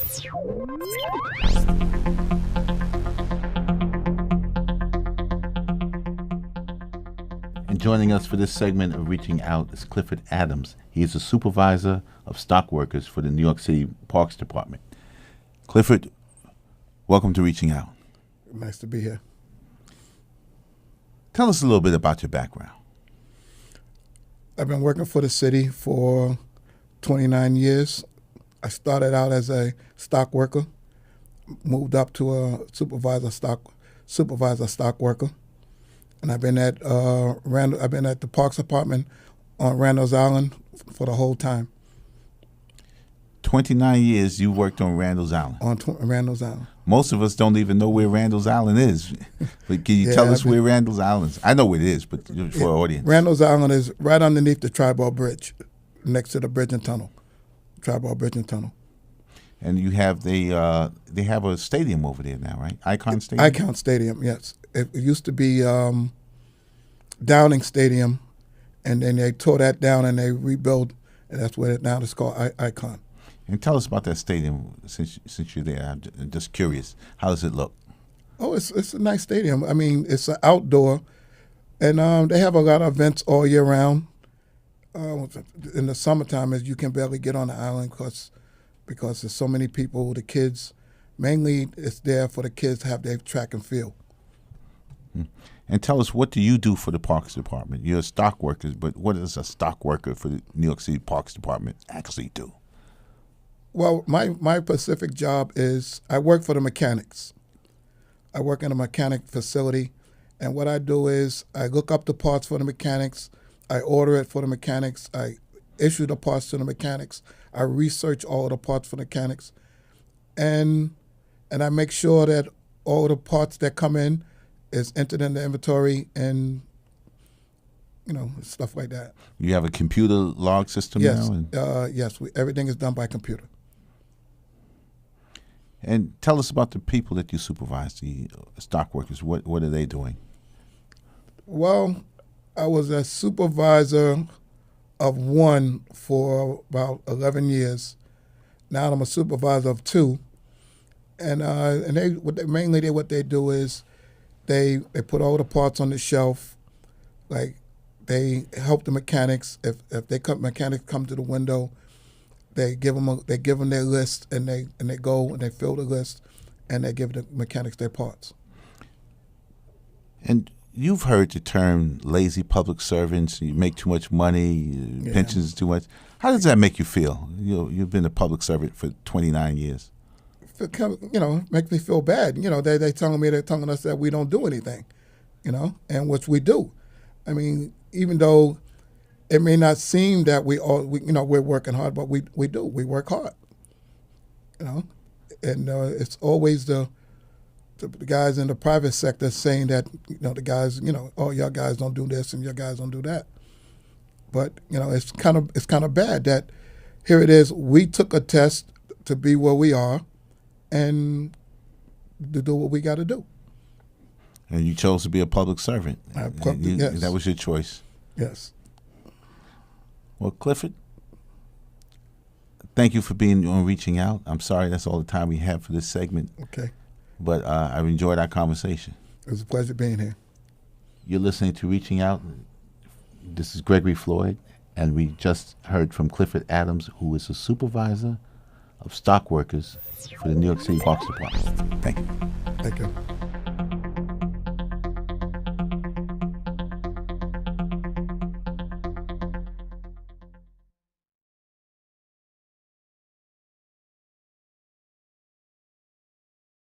And joining us for this segment of Reaching Out is Clifford Adams. He is a supervisor of stockworkers for the New York City Parks Department. Clifford, welcome to Reaching Out. Nice to be here. Tell us a little bit about your background. I've been working for the city for 29 years. I started out as a stock worker, moved up to a supervisor stock worker, and I've been at the Parks Department on Randall's Island for the whole time. 29 years you worked on Randall's Island. Randall's Island. Most of us don't even know where Randall's Island is. But can you tell us where Randall's Island is? I know where it is, but for our audience. Randall's Island is right underneath the Tri-Ball Bridge, next to the bridge and tunnel. Tri-Ball Bridge and Tunnel. And you have they have a stadium over there now, right? Icon Stadium? Icon Stadium, yes. It used to be Downing Stadium, and then they tore that down and they rebuilt, and that's what now it's called Icon. And tell us about that stadium since you're there. I'm just curious. How does it look? Oh, it's a nice stadium. I mean, it's an outdoor, and they have a lot of events all year round. In the summertime, as you can barely get on the island because there's so many people. The kids, mainly, it's there for the kids to have their track and field. And tell us, what do you do for the Parks Department? You're a stock worker, but what does a stock worker for the New York City Parks Department actually do? Well, my specific job is I work for the mechanics. I work in a mechanic facility, and what I do is I look up the parts for the mechanics. I order it for the mechanics. I issue the parts to the mechanics. I research all the parts for the mechanics, and I make sure that all the parts that come in is entered in the inventory and stuff like that. You have a computer log system now? Yes. Everything is done by computer. And tell us about the people that you supervise, the stock workers. What are they doing? Well, I was a supervisor of one for about 11 years. Now I'm a supervisor of two. And what they do is they put all the parts on the shelf. Like, they help the mechanics. If mechanics come to the window, they give them their list, and they go and they fill the list, and they give the mechanics their parts. And you've heard the term lazy public servants. You make too much money, pensions too much. How does that make you feel? You've been a public servant for 29 years. It makes me feel bad. They're telling us that we don't do anything, and which we do. I mean, even though it may not seem that we're working hard, but we do. We work hard, and it's always the guys in the private sector saying that the guys, oh, y'all guys don't do this and your guys don't do that. But it's kind of bad that here it is. We took a test to be where we are, and to do what we got to do. And you chose to be a public servant. Yes. That was your choice. Yes. Well, Clifford, thank you for being on Reaching Out. I'm sorry that's all the time we have for this segment. Okay. But I've enjoyed our conversation. It was a pleasure being here. You're listening to Reaching Out. This is Gregory Floyd, and we just heard from Clifford Adams, who is a supervisor of stock workers for the New York City Parks Department. Thank you. Thank you.